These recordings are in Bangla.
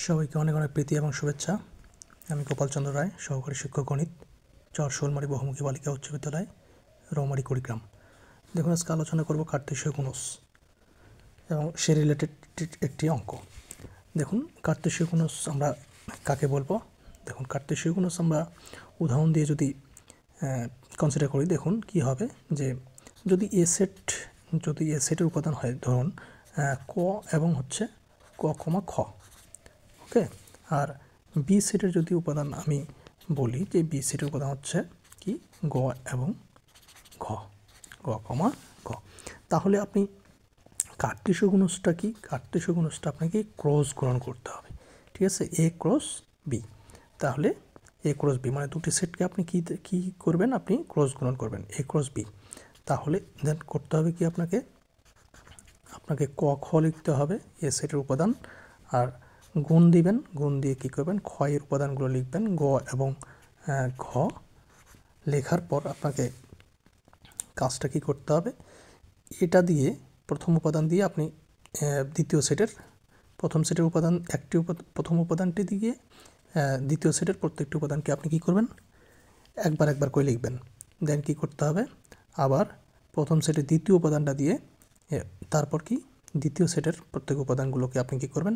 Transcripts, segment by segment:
সবাইকে অনেক অনেক প্রীতি এবং শুভেচ্ছা। আমি গোপাল চন্দ্র রায়, সহকারী শিক্ষক গণিত, চর শোলমারি বহুমুখী বালিকা উচ্চ বিদ্যালয়, রৌমারি কুড়িগ্রাম। দেখুন, আজকে আলোচনা করব কার্তেশীয় গুণজ এবং সে রিলেটেড একটি অঙ্ক। দেখুন, কার্তেশীয় গুণজ আমরা কাকে বলবো? দেখুন, কার্তেশীয় গুণজ আমরা উদাহরণ দিয়ে যদি কনসিডার করি, দেখুন কি হবে যে যদি এ সেটের উপাদান হয় ধরুন ক এবং হচ্ছে ক কমা খ, ওকে, আর বি সেটের যদি উপাদান আমি বলি যে বি সেটের উপাদান হচ্ছে কি গ এবং ঘ, গ কমা ঘ, তাহলে আপনি কার্তেশীয় গুণজটা কি? কার্তেশীয় গুণজটা আপনাকে ক্রস গুণন করতে হবে, ঠিক আছে? এ ক্রস বি, তাহলে এ ক্রস বি মানে দুটি সেটকে আপনি কি করবেন? আপনি ক্রস গুণন করবেন, এ ক্রস বি। তাহলে দেন করতে হবে কি আপনাকে ক খ লিখতে হবে এ সেটের উপাদান, আর গুণ দিবেন, গুণ দিয়ে কী করবেন? খ এর উপাদানগুলো লিখবেন গ এবং ঘ। লেখার পর আপনাকে কাজটা কি করতে হবে? এটা দিয়ে প্রথম উপাদান দিয়ে আপনি দ্বিতীয় সেটের প্রথম সেটের উপাদান প্রথম উপাদানটি দিয়ে দ্বিতীয় সেটের প্রত্যেকটি উপাদানকে আপনি কি করবেন? একবার করে লিখবেন। দেন কি করতে হবে? আবার প্রথম সেটের দ্বিতীয় উপাদানটা দিয়ে তারপর কি দ্বিতীয় সেটের প্রত্যেক উপাদানগুলোকে আপনি কি করবেন?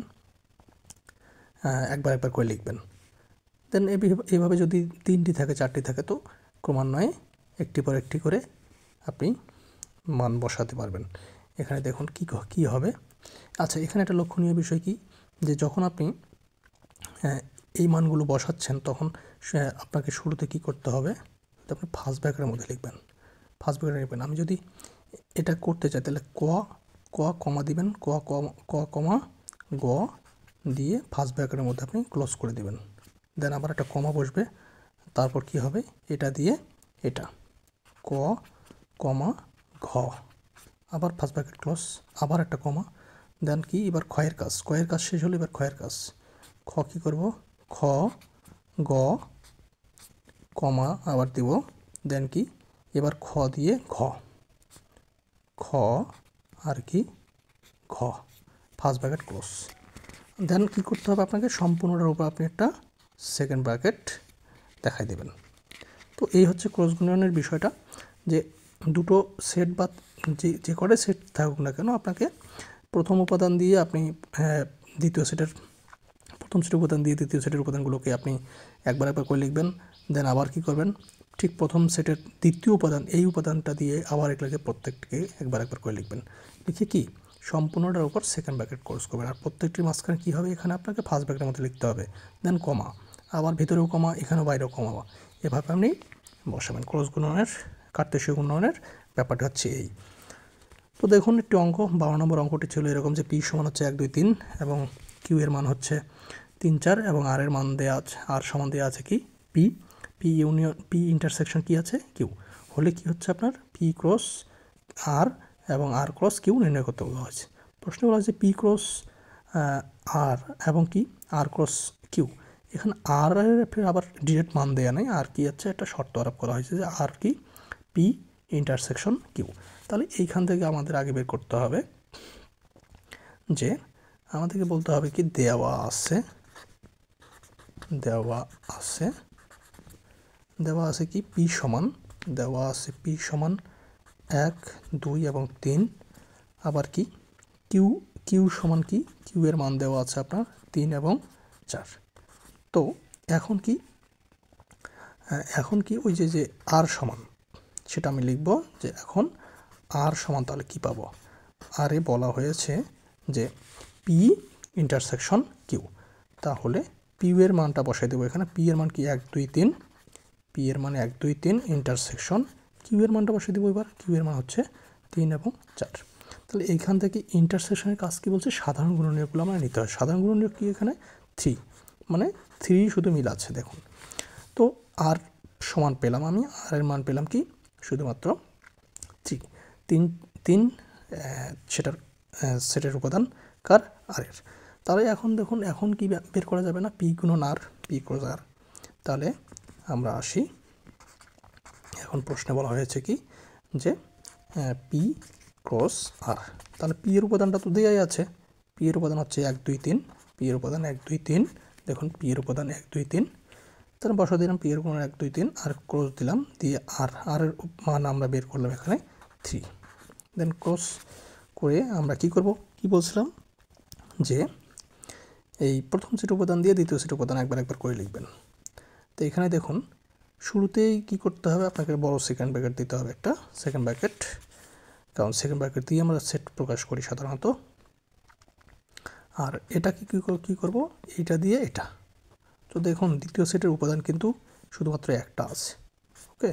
একবার করে লিখবেন। দেন এইভাবে যদি 3টি থাকে 4টি থাকে তো ক্রমান্বয়ে একটি পর একটি করে আপনি মান বসাতে পারবেন। এখানে দেখুন কি হবে। আচ্ছা, এখানে একটা লক্ষণীয় বিষয় কি, যে যখন আপনি এই মানগুলো বসাচ্ছেন তখন আপনাকে শুরুতে কি করতে হবে? আপনি ফার্স্ট ব্র্যাকেটের মধ্যে লিখবেন, ফার্স্ট ব্র্যাকেটে লিখবেন। আমি যদি এটা করতে চাই তাহলে ক কমা দিবেন, ক কমা গ দিয়ে ফার্স্ট ব্র্যাকেটের মধ্যে আপনি ক্লোজ করে দিবেন। দেন আবার একটা কমা বসবে, তারপর কি হবে? এটা দিয়ে এটা ক কমা ঘ, আবার ফার্স্ট ব্র্যাকেট ক্লোজ, আবার একটা কমা। দেন কি এবার ক্ষয়ের কাজ শেষ হলো, এবার ক্ষয়ের কাজ। খ কি করব? খ গ কমা আবার দেব, দেন কি এবার খ দিয়ে খ আর কি ঘ, ফার্স্ট ব্র্যাকেট ক্লোজ। দেন কী করতে হবে? আপনাকে সম্পূর্ণটার উপর আপনি একটা সেকেন্ড ব্র্যাকেট দেখাই দেবেন। তো এই হচ্ছে ক্রস গুণনের বিষয়টা, যে দুটো সেট বা যে কটা সেট থাকুক না কেন, আপনাকে প্রথম উপাদান দিয়ে আপনি প্রথম সেটের উপাদান দিয়ে দ্বিতীয় সেটের উপাদানগুলোকে আপনি একবার করে লিখবেন। দেন আবার কি করবেন? ঠিক প্রথম সেটের দ্বিতীয় উপাদান এই উপাদানটা দিয়ে আবার এগুলোকে প্রত্যেকটিকে একবার করে লিখবেন। লিখে কি সম্পূর্ণটার উপর সেকেন্ড ব্র্যাকেট কোর্স করবেন। আর প্রত্যেকটির মাঝখানে কী হবে? এখানে আপনাকে ফার্স্ট ব্র্যাকেটের মধ্যে লিখতে হবে, দেন কমা, আবার ভিতরেও কমা, এখানেও বাইরেও কমা, এভাবে আপনি বসাবেন। ক্রস গুণনের কার্তেশীয় গুণনের ব্যাপারটা হচ্ছে এই। তো দেখুন একটি অঙ্ক, 12 নম্বর অঙ্কটি ছিল এরকম যে পি সমান হচ্ছে 1 2 3 এবং কিউ এর মান হচ্ছে 3 4 এবং আর এর মান দেওয়া আছে, আর সমান দেওয়া আছে কি পি ইন্টারসেকশন কি আছে কিউ, হলে কি হচ্ছে আপনার পি ক্রস আর এবং আর ক্রস কিউ নির্ণয় করতে বলা হয়েছে। প্রশ্ন বলা হয়েছে পি ক্রস আর এবং কি আর ক্রস কিউ। এখানে আর এর আবার ডিরেক্ট মান দেওয়া নেই, আর কি আছে একটা শর্ত আরোপ করা হয়েছে যে আর কি পি ইন্টারসেকশন কিউ। তাহলে এইখান থেকে আমাদের আগে বের করতে হবে যে আমাদেরকে বলতে হবে কি দেওয়া আছে কি পি সমান, দেওয়া আছে পি সমান 1 2 এবং 3, আবার কি কিউ সমান কি কিউ এর মান দেওয়া আছে আপনার 3 এবং 4। তো এখন কি ওই যে আর সমান সেটা আমি লিখব, যে এখন আর সমান তাহলে কি পাবো? আর এ বলা হয়েছে যে পি ইন্টারসেকশন কিউ, তাহলে পিউ এর মানটা বসাই দেবো এখানে। পি এর মান কি 1 2 3, পি এর মান 1 2 3 ইন্টারসেকশন কিউ এর মানটা বসাই দেবো। এবার কিউ এর মান হচ্ছে 3 এবং 4। তাহলে এইখান থেকে ইন্টারসেকশনের কাজ কি বলছে? সাধারণ গুণনীয়কগুলো আমরা নিতে হয়। সাধারণ গুণনীয়ক কি? এখানে 3, মানে 3 শুধু মিল আছে দেখুন। তো আর সমান পেলাম আমি, আর এর মান পেলাম কি শুধুমাত্র 3 সেটের উপাদান কার? আর এর। তাহলে এখন দেখুন, এখন কি বের করা যাবে না? পি গুণন আর, পি ক্রস আর। তাহলে আমরা আসি, এখন প্রশ্নে বলা হয়েছে কি যে পি ক্রস আর, তাহলে পি এর উপাদানটা তো দেওয়াই আছে। পি এর উপাদান হচ্ছে 1 2 3, পি এর উপাদান 1 2 3, দেখুন পি এর উপাদান 1 2 3, তাহলে বসা দিলাম পি এর উপাদান 1 2 3 আর ক্রস দিলাম, দিয়ে আর এর মান আমরা বের করলাম এখানে 3। দেন ক্রস করে আমরা কি করব, কি বলছিলাম যে এই প্রথম সেট উপাদান দিয়ে দ্বিতীয় সেট উপাদান একবার করে লিখবেন। তো এখানে দেখুন শুরুতেই কি করতে হবে, আপনাকে বড় সেকেন্ড ব্র্যাকেট দিতে হবে, একটা সেকেন্ড ব্র্যাকেট, কারণ সেকেন্ড ব্র্যাকেট দিয়ে আমরা সেট প্রকাশ করি সাধারণত। আর এটা কি করব, এইটা দিয়ে এটা। তো দেখুন দ্বিতীয় সেটের উপাদান কিন্তু শুধুমাত্র একটা আছে, ওকে।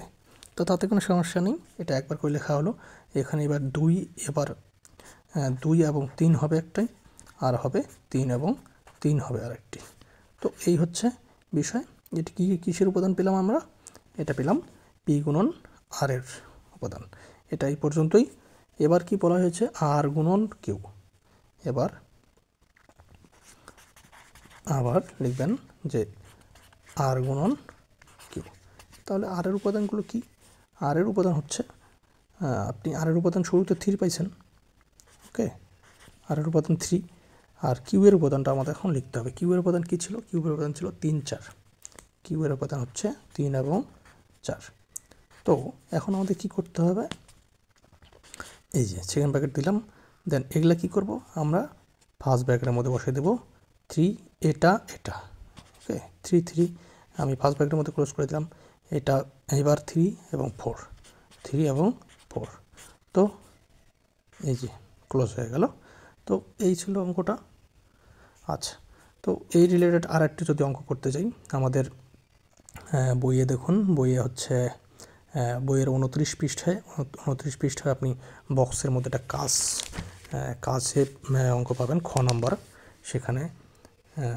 তো তাতে কোনো সমস্যা নেই, এটা একবার করে লেখা হলো। এখানে এবার 2 এবং 3 হবে একটাই, আর হবে 3 এবং 3 হবে আরেকটি। তো এই হচ্ছে বিষয়। এটি কিসের উপাদান পেলাম আমরা, এটা পেলাম পি গুণন আর এর উপাদান। এটা এই পর্যন্তই। এবার কি বলা হয়েছে, আর গুণন কিউ। এবার আবার লিখবেন যে আর গুণন কিউ। তাহলে আর এর উপাদানগুলো কি, আর এর উপাদান হচ্ছে আপনি আর এর উপাদান শুরুতে 3 পাইছেন, ওকে। আর এর উপাদান 3, আর কিউ এর উপাদানটা আমাদের এখন লিখতে হবে। কিউ এর উপাদান কি ছিল, কিউ এর উপাদান ছিল 3 4। কিউ এর উপাদান হচ্ছে 3 এবং 4। তো এখন আমাদের কি করতে হবে, এই যে সেকেন্ড ব্র্যাকেট দিলাম, দেন এগুলা কি করব, আমরা ফার্স্ট ব্র্যাকেটের মধ্যে বসিয়ে দেব 3 এটা, ওকে। 3 3 আমি ফার্স্ট ব্র্যাকেটের মধ্যে ক্লোজ করে দিলাম। এটা এবার 3 এবং 4, 3 এবং 4। তো এই যে ক্লোজ হয়ে গেল। তো এই ছিল অঙ্কটা। আচ্ছা, তো এই রিলেটেড আর একটু যদি অঙ্ক করতে যাই, আমাদের বইয়ে দেখুন, বইয়ে হচ্ছে বইয়ের 29 পৃষ্ঠায়, 29 পৃষ্ঠায় আপনি বক্সের মধ্যে একটা কাজে অঙ্ক পাবেন, খ নম্বর। সেখানে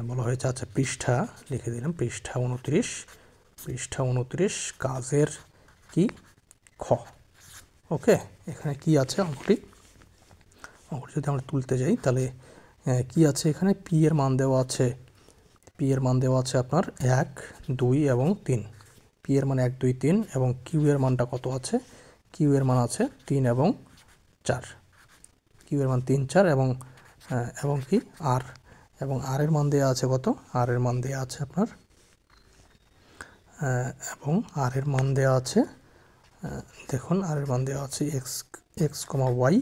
বলা হয়েছে, আচ্ছা পৃষ্ঠা লিখে দিলাম, পৃষ্ঠা 29 কাজের কি খ, ওকে। এখানে কি আছে অঙ্কটি যদি আমরা তুলতে যাই, তাহলে কি আছে এখানে, পি এর মান দেওয়া আছে, আপনার 1 2 এবং 3। পি এর মান 1 2 3 এবং কিউ এর মানটা কত আছে, কিউ এর মান আছে 3 এবং 4। কিউ এর মান 3 4 এবং কি আর, এবং আর এর মান দেওয়া আছে কত, আর এর মান দেওয়া আছে আপনার এবং আর এর মান দেওয়া আছে, দেখুন আর এর মান দেওয়া আছে x, y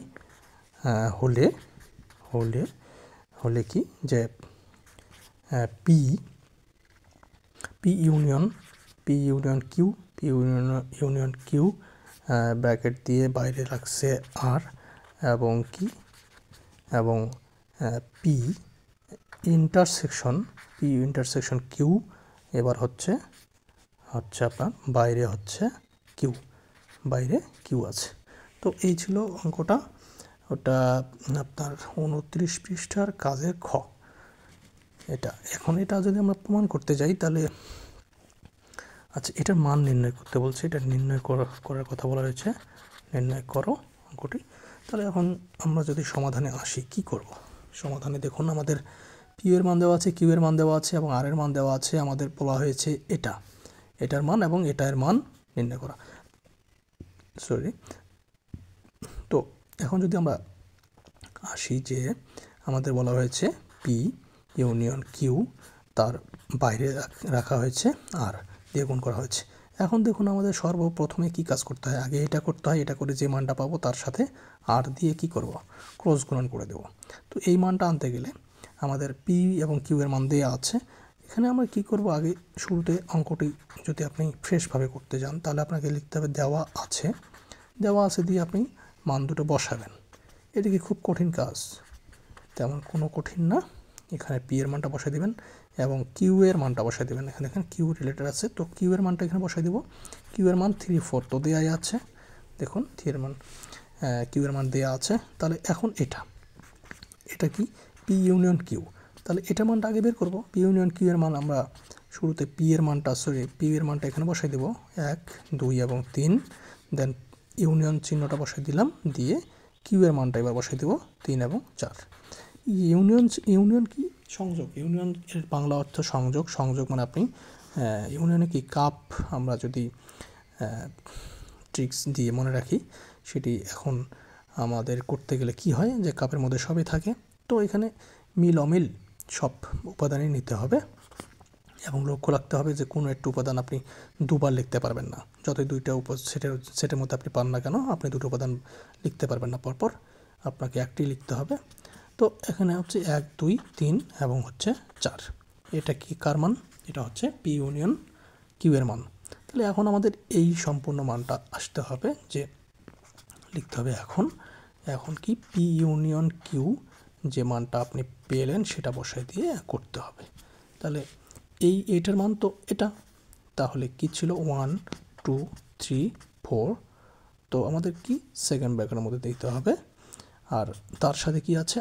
হলে কি যে পি ইউনিয়ন কিউ ব্র্যাকেট দিয়ে বাইরে রাখছে আর, এবং কি এবং পি ইন্টারসেকশন কিউ এবার হচ্ছে আপনার বাইরে হচ্ছে কিউ আছে। তো এই ছিল অঙ্কটা, ওটা আপনার 29 পৃষ্ঠার কাজের খ। এখন এটা যদি আমরা প্রমাণ করতে যাই, তাহলে আচ্ছা এটার মান নির্ণয় করতে বলছে, এটা নির্ণয় করার কথা বলা হয়েছে, নির্ণয় করো অঙ্কটি। তাহলে এখন আমরা যদি সমাধানে আসি, কি করব সমাধানে, দেখুন আমাদের পি এর মান দেওয়া আছে, কিউ এর মান দেওয়া আছে এবং আর এর মান দেওয়া আছে। আমাদের বলা হয়েছে এটার মান এবং এটার মান নির্ণয় করা, তো এখন যদি আমরা আসি যে আমাদের বলা হয়েছে পি ইউনিয়ন কিউ, তার বাইরে রাখা হয়েছে আর দিয়ে গুণ করা হয়েছে। এখন দেখুন আমাদের সর্বপ্রথমে কি কাজ করতে হয়, আগে এটা করতে হয়, এটা করে যে মানটা পাবো তার সাথে আর দিয়ে কি করব, ক্রস গুণন করে দেব। তো এই মানটা আনতে গেলে আমাদের পি এবং কিউ এর মান দেওয়া আছে। এখানে আমরা কি করব, আগে শুরুতে অঙ্কটি যদি আপনি ফ্রেশভাবে করতে যান, তাহলে আপনাকে লিখতে হবে দেওয়া আছে দিয়ে আপনি মান দুটো বসাবেন। এটা কি খুব কঠিন কাজ, তেমন কোনো কঠিন না। এখানে পি এর মানটা বসাই দেবেন এবং কিউ এর মানটা বসাই দেবেন। এখানে কিউ রিলেটেড আছে, তো কিউ এর মানটা এখানে বসাই দেবো। কিউ এর মান 3 4 তো দেওয়াই আছে, দেখুন কিউ এর মান দেওয়া আছে। তাহলে এখন এটা কি পি ইউনিয়ন কিউ, তাহলে এটার মানটা আগে বের করব। পি ইউনিয়ন কিউ এর মান আমরা শুরুতে পি এর মানটা এখানে বসাই দেবো 1 2 এবং 3, দেন ইউনিয়ন চিহ্নটা বসাই দিলাম, দিয়ে কিউ এর মানটা এবার বসাই দেবো 3 এবং 4। ইউনিয়ন কি সংযোগ, ইউনিয়ন এর বাংলা অর্থ সংযোগ মানে আপনি ইউনিয়নে কি কাপ, আমরা যদি ট্রিক্স দিয়ে মনে রাখি, সেটি এখন আমাদের করতে গেলে কি হয় যে কাপের মধ্যে সবই থাকে। তো এখানে মিল অমিল সব উপাদানই নিতে হবে এবং লক্ষ্য রাখতে হবে যে কোনো একটি উপাদান আপনি দুবার লিখতে পারবেন না। যতই দুইটা সেটের মধ্যে আপনি পান না কেন, আপনি দুটো উপাদান লিখতে পারবেন না পরপর, আপনাকে একটি লিখতে হবে। তো এখানে হচ্ছে 1 2 3 এবং হচ্ছে 4। এটা কি কার মান? এটা হচ্ছে পি ইউনিয়ন কিউ এর মান। তাহলে এখন আমাদের এই সম্পূর্ণ মানটা আসতে হবে, যে লিখতে হবে এখন কি পি ইউনিয়ন কিউ যে মানটা আপনি পেলেন সেটা বসাই দিয়ে করতে হবে। তাহলে এইটার মান তো এটা, তাহলে কি ছিল 1 2 3 4, তো আমাদের কি সেকেন্ড ব্র্যাকেটের মধ্যে দিতে হবে। আর তার সাথে কি আছে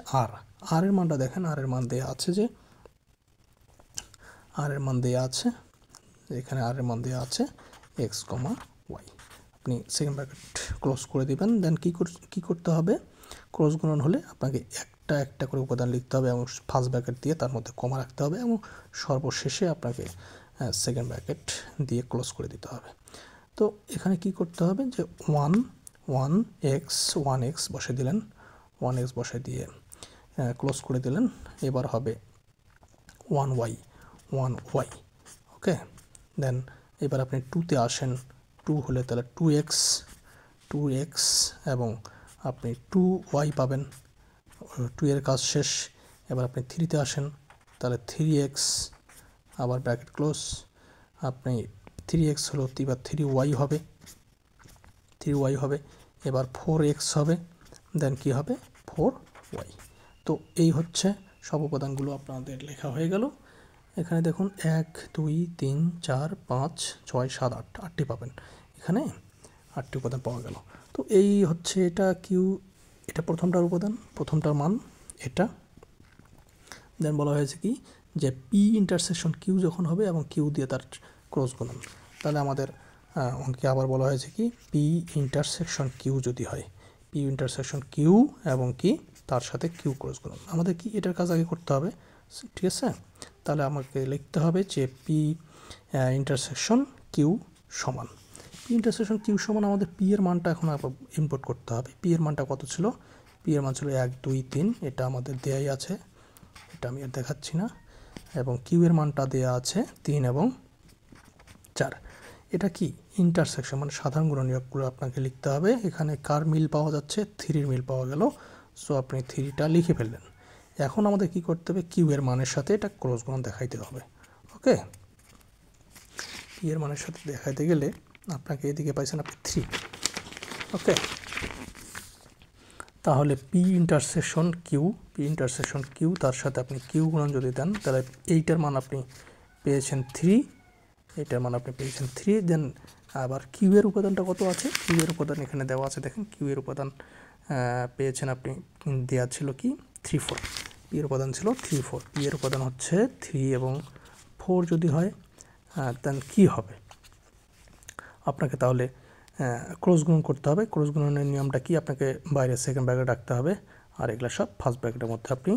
আর এর মানটা দেখেন, আর এর মান দেয়া আছে, যে আর এর মান দেয়া আছে এখানে, আর এর মান দেয়া আছে x, y। আপনি সেকেন্ড ব্র্যাকেট ক্লোজ করে দিবেন। দেন কি করতে হবে, ক্রস গুণন হলে আপনাকে একটা একটা করে উপাদান লিখতে হবে এবং ফার্স্ট ব্র্যাকেট দিয়ে তার মধ্যে কমা রাখতে হবে এবং সর্বশেষে আপনাকে সেকেন্ড ব্র্যাকেট দিয়ে ক্লোজ করে দিতে হবে। তো এখানে কি করতে হবে, যে 1x বসে দিলেন, 1x বসে দিয়ে ক্লোজ করে দিলেন। এবার হবে 1y, ওকে। দেন এবার আপনি 2তে আসেন, 2 হলে তাহলে 2x এবং আপনি 2y পাবেন, 2 এর কাজ শেষ। এবার আপনি 3তে আসেন, তাহলে 3x, আবার ব্র্যাকেট ক্লোজ, আপনি 3x হলো এবার 3y হবে, এবার 4x হবে, দেন কি হবে 4y। তো এই হচ্ছে সব উপাদানগুলো আপনাদের লেখা হয়ে গেল। এখানে দেখুন 1 2 3 4 5 6 7 8, 8টি পাবেন এখানে, 8টি উপাদান পাওয়া গেল। তো এই হচ্ছে এটা কিউ, এটা প্রথমটার উপাদান, প্রথমটার মান এটা। দেন বলা হয়েছে কি, যে পি ইন্টারসেকশন কিউ যখন হবে এবং কিউ দিয়ে তার ক্রস গুণন, তাহলে আমাদের অঙ্কে আবার বলা হয়েছে কি, পি ইন্টারসেকশন কিউ যদি হয়, পি ইন্টারসেকশন কিউ এবং কি তার সাথে কিউ ক্রস গুণন, আমাদের কি এটার কাজ আগে করতে হবে, ঠিক আছে। তাহলে আমাকে লিখতে হবে যে পি ইন্টারসেকশন কিউ সমান, পি ইন্টারসেকশন কিউ সমান, আমাদের পি এর মানটা এখন ইনপুট করতে হবে। পি এর মানটা কত ছিল, পি এর মান ছিল 1 2 3, এটা আমাদের দেয়াই আছে, এটা আমি আর দেখাচ্ছি না। এবং কিউ এর মানটা দেয়া আছে 3 এবং 4। এটা কি ইন্টারসেকশন, মানে সাধারণ গুণনীয়কগুলো আপনাকে লিখতে হবে। এখানে কার মিল পাওয়া যাচ্ছে, 3 মিল পাওয়া গেল, সো আপনি 3টা লিখে ফেললেন। এখন আমাদের কি করতে হবে, কিউ এর মানের সাথে এটা ক্রস গুণন দেখাইতে হবে, ওকে। পি এর মানের সাথে দেখাইতে গেলে আপনাকে এদিকে পাইছেন আপনি 3, ওকে। তাহলে পি ইন্টারসেকশন কিউ তার সাথে আপনি কিউ গুণন যদি দেন, তাহলে এইটার মান আপনি পেয়েছেন 3, এইটার মান আপনি পেয়েছেন 3। দেন আবার কিউ এর উপাদানটা কত আছে, কিউ এর উপাদান এখানে দেওয়া আছে, দেখেন কিউ এর উপাদান পেয়েছেন আপনি, দেওয়া ছিল কি 3 4, পি এর উপাদান ছিল 3 4, পি এর উপাদান হচ্ছে 3 এবং 4 যদি হয়, দেন কি হবে, আপনাকে তাহলে ক্রস গুণন করতে হবে। ক্রস গুণনের নিয়মটা কি, আপনাকে বাইরে সেকেন্ড ব্র্যাকেট রাখতে হবে আর এগুলো সব ফার্স্ট ব্র্যাকেটের মধ্যে আপনি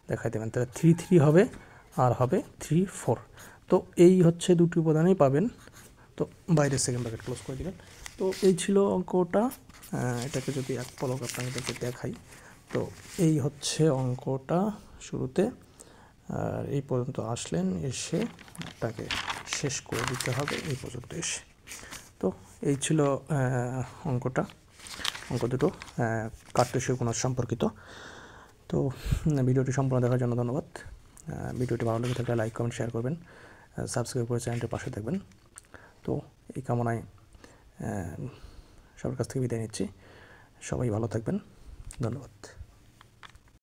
দেখাই দেবেন। তাহলে 3 3 হবে আর হবে 3 4। তো এই হচ্ছে দুটি উপাদানই পাবেন, তো বাইরে সেকেন্ড ব্র্যাকেট ক্লোজ করে দেবেন। তো এই ছিল অঙ্কটা। এটাকে যদি এক পলক আপনাদেরকে দেখাই, তো এই হচ্ছে অঙ্কটা শুরুতে, আর এই পর্যন্ত আসলেন, এসে আপনাকে শেষ করে দিতে হবে এই পর্যন্ত এসে। তো এই ছিল অঙ্ক দুটো কার্টেশীয় গুণন সম্পর্কিত। তো ভিডিওটি সম্পূর্ণ দেখার জন্য ধন্যবাদ। ভিডিওটি ভালো লেগে থাকলে লাইক কমেন্ট শেয়ার করবেন, সাবস্ক্রাইব করে চ্যানেলটির পাশে থাকবেন। তো এই কামনায় সবার কাছ থেকে বিদায় নিচ্ছি, সবাই ভালো থাকবেন, ধন্যবাদ।